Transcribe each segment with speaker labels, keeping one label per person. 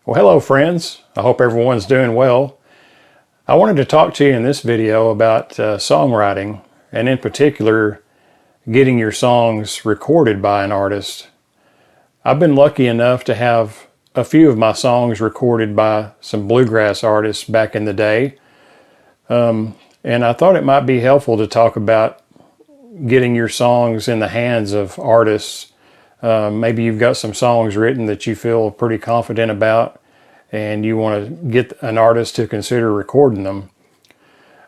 Speaker 1: Well, hello friends. I hope everyone's doing well. I wanted to talk to you in this video about songwriting, and in particular, getting your songs recorded by an artist. I've been lucky enough to have a few of my songs recorded by some bluegrass artists back in the day. And I thought it might be helpful to talk about getting your songs in the hands of artists. Maybe you've got some songs written that you feel pretty confident about and you want to get an artist to consider recording them.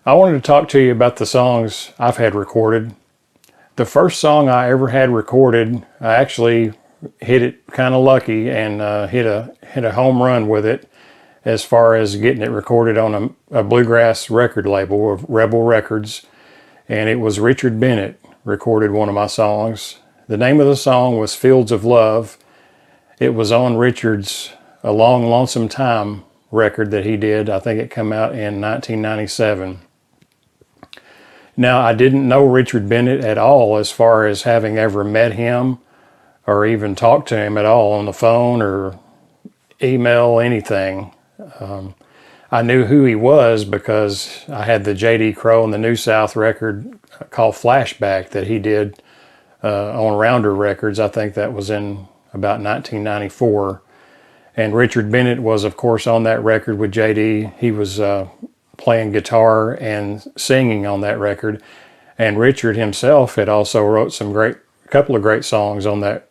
Speaker 1: I wanted to talk to you about the songs I've had recorded. The first song I ever had recorded, I actually hit it kind of lucky and hit a home run with it as far as getting it recorded on a bluegrass record label of Rebel Records, and it was Richard Bennett recorded one of my songs. The name of the song was Fields of Love. It was on Richard's A Long Lonesome Time record that he did. I think it came out in 1997. Now, I didn't know Richard Bennett at all as far as having ever met him or even talked to him at all on the phone or email, anything. I knew who he was because I had the J.D. Crowe and the New South record called Flashback that he did on Rounder Records. I think that was in about 1994. And Richard Bennett was, of course, on that record with J.D. He was playing guitar and singing on that record. And Richard himself had also wrote a couple of great songs on that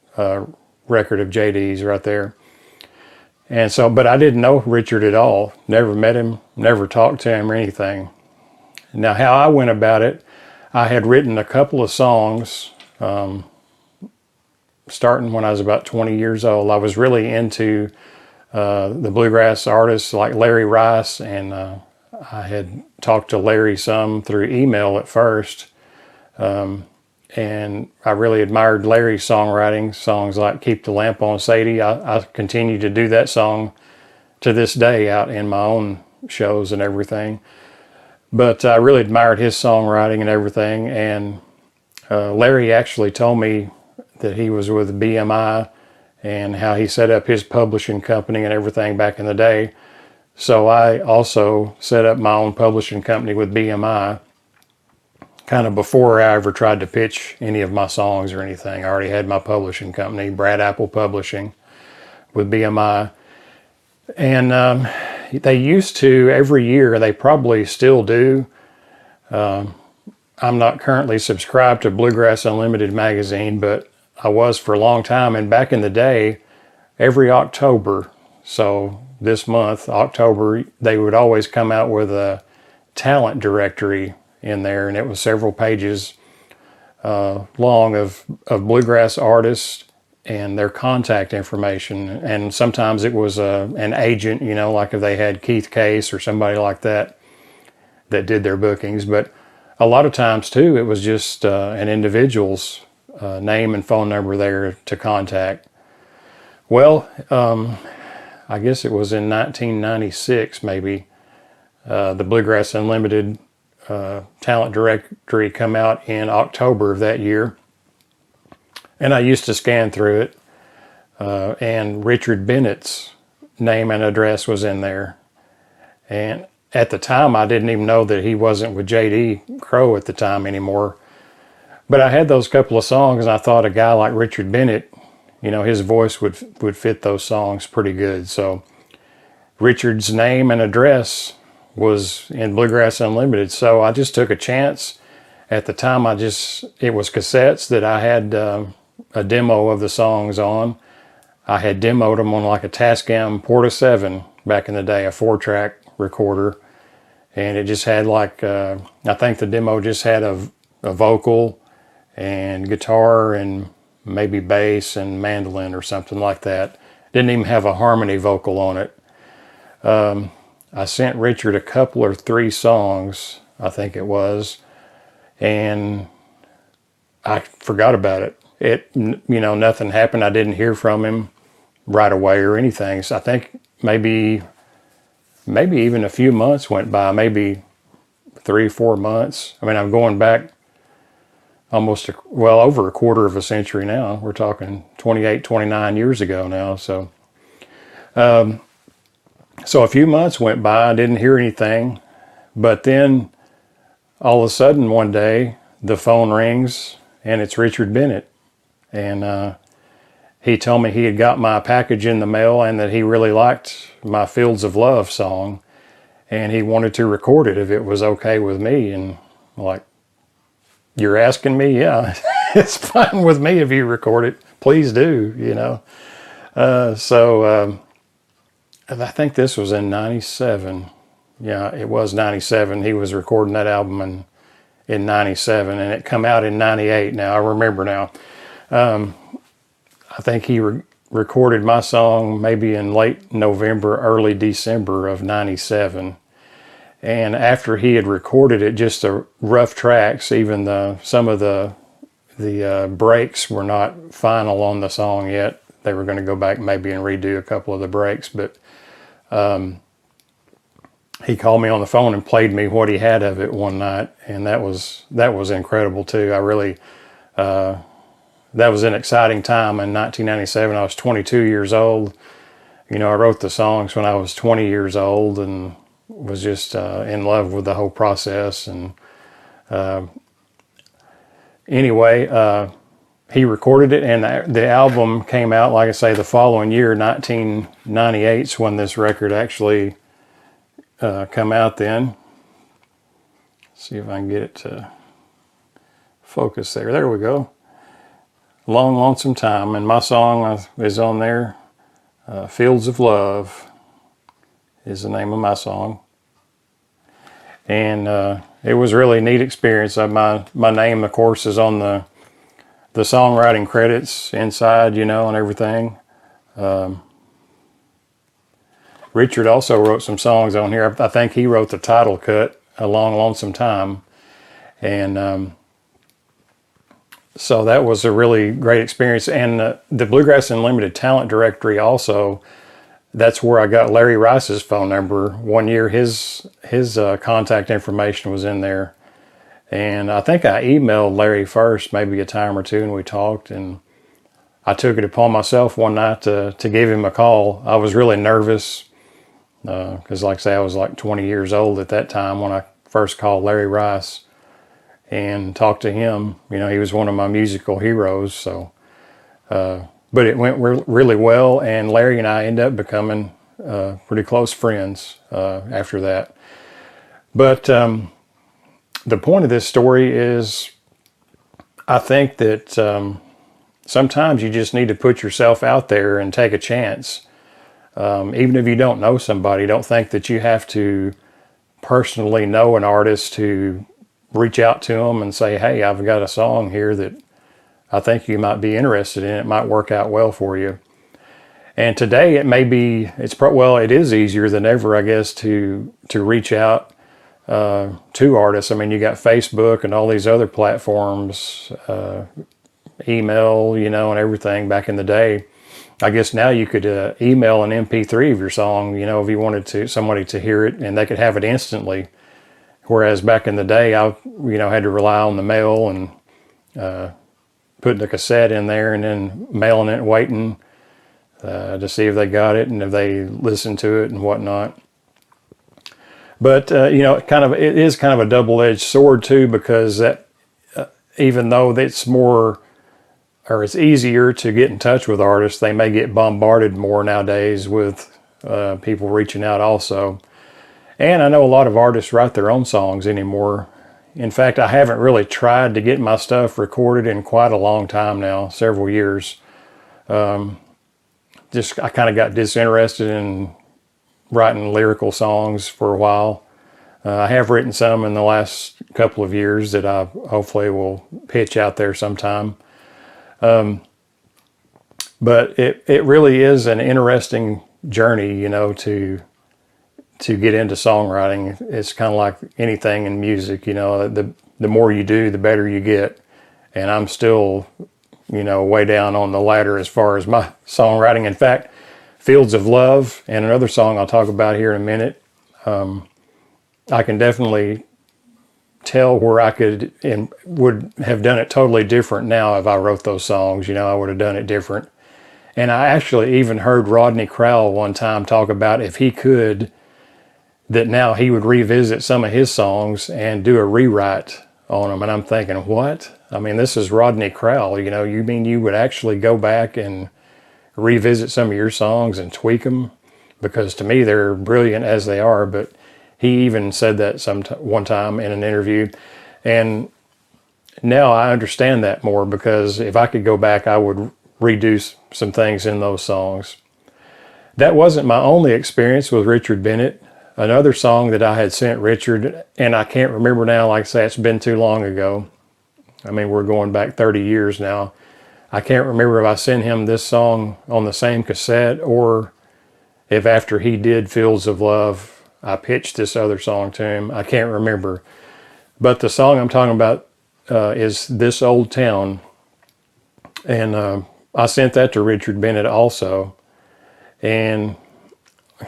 Speaker 1: record of J.D.'s right there. And so, but I didn't know Richard at all. Never met him, never talked to him or anything. Now, how I went about it, I had written a couple of songs starting when I was about 20 years old. I was really into the bluegrass artists like Larry Rice, and I had talked to Larry some through email at first. And I really admired Larry's songwriting, songs like Keep the Lamp on Sadie. I continue to do that song to this day out in my own shows and everything. But I really admired his songwriting and everything. And Larry actually told me that he was with BMI and how he set up his publishing company and everything back in the day. So I also set up my own publishing company with BMI kind of before I ever tried to pitch any of my songs or anything. I already had my publishing company, Brad Apple Publishing, with BMI. And they used to, every year, they probably still do. I'm not currently subscribed to Bluegrass Unlimited magazine, but I was for a long time. And back in the day, every October, so this month, October, they would always come out with a talent directory in there, and it was several pages long of bluegrass artists and their contact information. And sometimes it was an agent, like if they had Keith Case or somebody like that did their bookings. But a lot of times too, it was just an individual's name and phone number there to contact. Well, I guess it was in 1996 maybe, the Bluegrass Unlimited talent directory come out in October of that year. And I used to scan through it, and Richard Bennett's name and address was in there. And at the time, I didn't even know that he wasn't with J.D. Crowe at the time anymore. But I had those couple of songs, and I thought a guy like Richard Bennett, his voice would fit those songs pretty good. So Richard's name and address was in Bluegrass Unlimited. So I just took a chance. At the time, it was cassettes that I had a demo of the songs on. I had demoed them on like a Tascam Porta 7 back in the day, a 4-track recorder. And it just had I think the demo just had a vocal and guitar and maybe bass and mandolin or something like that. Didn't even have a harmony vocal on it. I sent Richard a couple or 3 songs, I think it was, and I forgot about it. Nothing happened. I didn't hear from him right away or anything. So I think maybe even a few months went by, maybe 3-4 months. I mean, I'm going back almost, over a quarter of a century now. We're talking 28, 29 years ago now. So So a few months went by, I didn't hear anything, but then all of a sudden one day the phone rings and it's Richard Bennett. And he told me he had got my package in the mail and that he really liked my Fields of Love song and he wanted to record it if it was okay with me. And I'm like, you're asking me? Yeah, it's fine with me if you record it. Please do, you know. So I think this was in 97. Yeah, it was 97. He was recording that album in 97 and it come out in 98. Now, I remember now. I think he recorded my song maybe in late November, early December of 97. And after he had recorded it, just the rough tracks, even some of the breaks were not final on the song yet. They were going to go back maybe and redo a couple of the breaks, but he called me on the phone and played me what he had of it one night, and that was incredible too. I really that was an exciting time in 1997. I was 22 years old. You know, I wrote the songs when I was 20 years old and was just in love with the whole process. And anyway, he recorded it, and the album came out, like I say, the following year, 1998 is when this record actually come out then. Let's see if I can get it to focus there. There we go. Long Lonesome Time, and my song is on there. Fields of Love is the name of my song. And it was really a neat experience. My name, of course, is on the songwriting credits inside, you know, and everything. Richard also wrote some songs on here. I think he wrote the title cut, A Long Lonesome Time. And so that was a really great experience. And the Bluegrass Unlimited Talent Directory also, that's where I got Larry Rice's phone number. One year his contact information was in there. And I think I emailed Larry first, maybe a time or two, and we talked. And I took it upon myself one night to give him a call. I was really nervous because, like I say, I was like 20 years old at that time when I first called Larry Rice and talked to him. You know, he was one of my musical heroes. So, but it went really well, and Larry and I ended up becoming pretty close friends after that. But the point of this story is, I think that sometimes you just need to put yourself out there and take a chance. Even if you don't know somebody, don't think that you have to personally know an artist to reach out to them and say, hey, I've got a song here that I think you might be interested in. It might work out well for you. And today it may be, it is easier than ever, I guess, to reach out to artists. I mean, you got Facebook and all these other platforms, email, you know, and everything back in the day. I guess now you could email an MP3 of your song, you know, if you wanted somebody to hear it, and they could have it instantly. Whereas back in the day, I, you know, had to rely on the mail and putting the cassette in there and then mailing it and waiting to see if they got it and if they listened to it and whatnot. But, you know, it is kind of a double-edged sword too, because that even though it's it's easier to get in touch with artists, they may get bombarded more nowadays with people reaching out also. And I know a lot of artists write their own songs anymore. In fact, I haven't really tried to get my stuff recorded in quite a long time now, several years. I kind of got disinterested in writing lyrical songs for a while. I have written some in the last couple of years that I hopefully will pitch out there sometime. But it really is an interesting journey, you know, to get into songwriting. It's kind of like anything in music, you know, the more you do, the better you get. And I'm still, you know, way down on the ladder as far as my songwriting. In fact, Fields of Love and another song I'll talk about here in a minute, I can definitely tell where I could and would have done it totally different now if I wrote those songs. You know, I would have done it different. And I actually even heard Rodney Crowell one time talk about if he could, that now he would revisit some of his songs and do a rewrite on them. And I'm thinking, what? I mean, this is Rodney Crowell. You know, you mean you would actually go back and revisit some of your songs and tweak them? Because to me, they're brilliant as they are. But he even said that one time in an interview. And now I understand that more, because if I could go back, I would redo some things in those songs. That wasn't my only experience with Richard Bennett. Another song that I had sent Richard, and I can't remember now, like I say, it's been too long ago. I mean, we're going back 30 years now. I can't remember if I sent him this song on the same cassette, or if after he did Fields of Love, I pitched this other song to him. I can't remember. But the song I'm talking about is This Old Town. And I sent that to Richard Bennett also. And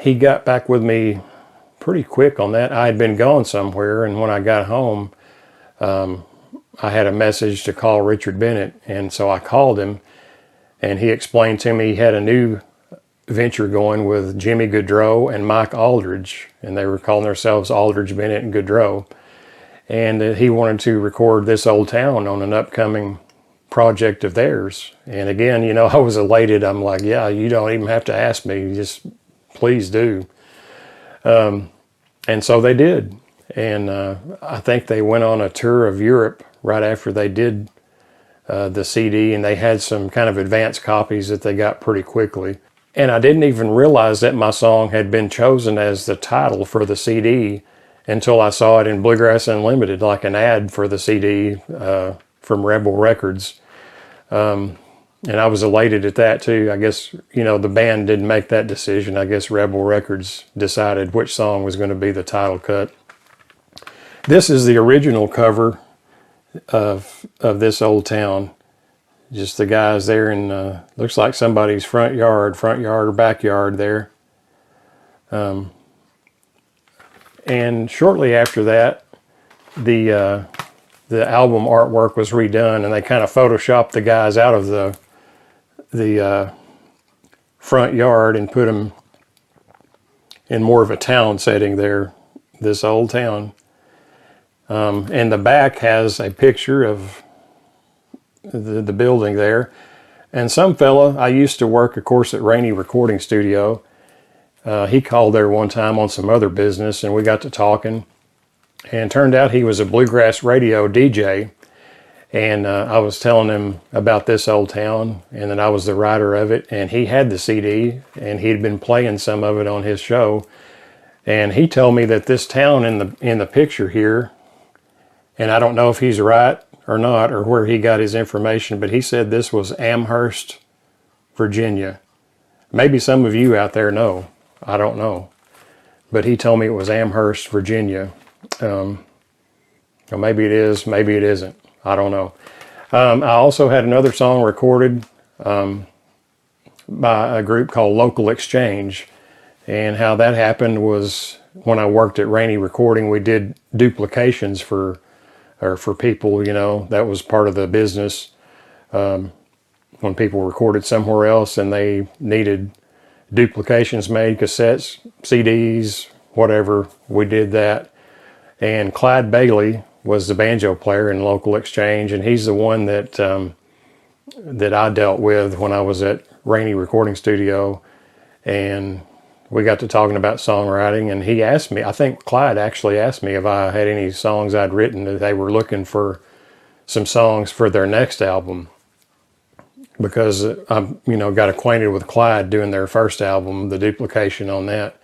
Speaker 1: he got back with me pretty quick on that. I had been gone somewhere, and when I got home, I had a message to call Richard Bennett. And so I called him, and he explained to me he had a new venture going with Jimmy Gaudreau and Mike Auldridge, and they were calling themselves Auldridge, Bennett, and Gaudreau. And he wanted to record This Old Town on an upcoming project of theirs. And again, you know, I was elated. I'm like, yeah, you don't even have to ask me. Just please do. And so they did. And I think they went on a tour of Europe right after they did the CD, and they had some kind of advanced copies that they got pretty quickly. And I didn't even realize that my song had been chosen as the title for the CD until I saw it in Bluegrass Unlimited, like an ad for the CD from Rebel Records. And I was elated at that too. I guess, you know, the band didn't make that decision. I guess Rebel Records decided which song was going to be the title cut. This is the original cover of This Old Town. Just the guys there in, looks like somebody's front yard or backyard there. And shortly after that, the album artwork was redone, and they kind of photoshopped the guys out of the front yard and put them in more of a town setting there, This Old Town. And the back has a picture of the building there. And some fella, I used to work, of course, at Rainey Recording Studio. He called there one time on some other business, and we got to talking. And turned out he was a bluegrass radio DJ. And I was telling him about This Old Town, and that I was the writer of it. And he had the CD, and he'd been playing some of it on his show. And he told me that this town in the picture here, and I don't know if he's right or not, or where he got his information, but he said this was Amherst, Virginia. Maybe some of you out there know. I don't know. But he told me it was Amherst, Virginia. Well, maybe it is, maybe it isn't. I don't know. I also had another song recorded by a group called Local Exchange. And how that happened was when I worked at Rainey Recording, we did duplications for people, you know. That was part of the business. When people recorded somewhere else and they needed duplications made, cassettes, CDs, whatever, we did that. And Clyde Bailey was the banjo player in Local Exchange, and he's the one that I dealt with when I was at Rainey Recording Studio. And we got to talking about songwriting, and he asked me, I think Clyde actually asked me if I had any songs I'd written that they were looking for some songs for their next album. Because I, got acquainted with Clyde doing their first album, the duplication on that.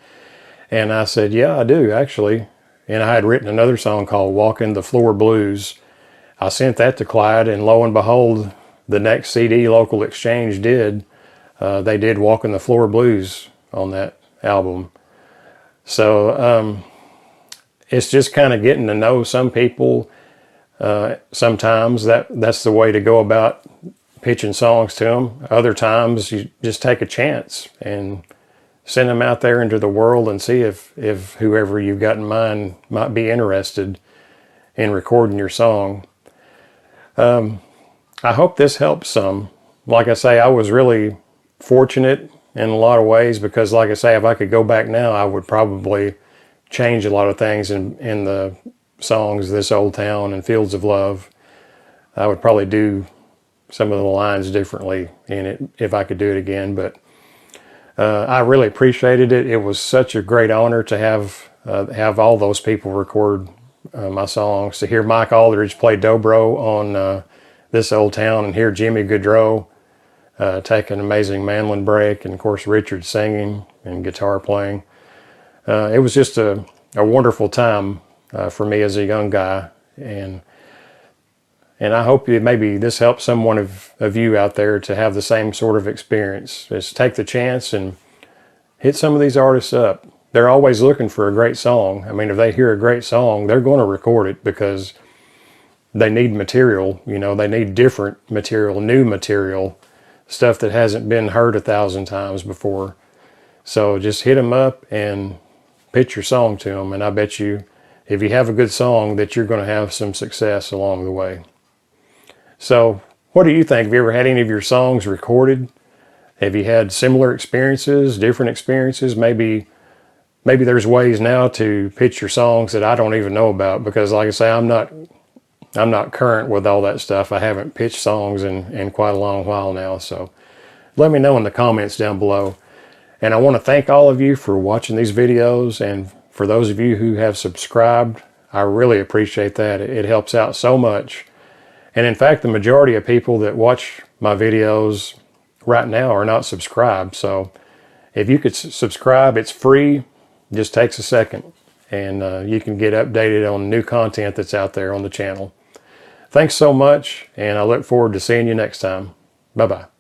Speaker 1: And I said, yeah, I do, actually. And I had written another song called Walking the Floor Blues. I sent that to Clyde, and lo and behold, the next CD Local Exchange did. They did Walking the Floor Blues on that album. So it's just kind of getting to know some people. Sometimes that's the way to go about pitching songs to them. Other times you just take a chance and send them out there into the world and see if whoever you've got in mind might be interested in recording your song. I hope this helps some. Like I say, I was really fortunate in a lot of ways, because like I say, if I could go back now, I would probably change a lot of things in the songs, This Old Town and Fields of Love. I would probably do some of the lines differently in it if I could do it again. But I really appreciated it. It was such a great honor to have all those people record my songs. To hear Mike Auldridge play dobro on This Old Town, and hear Jimmy Gaudreau take an amazing mandolin break, and of course Richard singing and guitar playing. It was just a wonderful time for me as a young guy, and I hope that maybe this helps someone of you out there to have the same sort of experience. Just take the chance and hit some of these artists up. They're always looking for a great song. I mean, if they hear a great song, they're going to record it because they need material. You know, they need different material, new material, stuff that hasn't been heard 1,000 times before. So just hit them up and pitch your song to them. And I bet you, if you have a good song, that you're going to have some success along the way. So what do you think? Have you ever had any of your songs recorded? Have you had similar experiences, different experiences? Maybe there's ways now to pitch your songs that I don't even know about, because like I say, I'm not current with all that stuff. I haven't pitched songs in quite a long while now. So let me know in the comments down below. And I want to thank all of you for watching these videos, and for those of you who have subscribed, I really appreciate that. It helps out so much. And in fact, the majority of people that watch my videos right now are not subscribed. So if you could subscribe, it's free. Just takes a second, and you can get updated on new content that's out there on the channel. Thanks so much, and I look forward to seeing you next time. Bye-bye.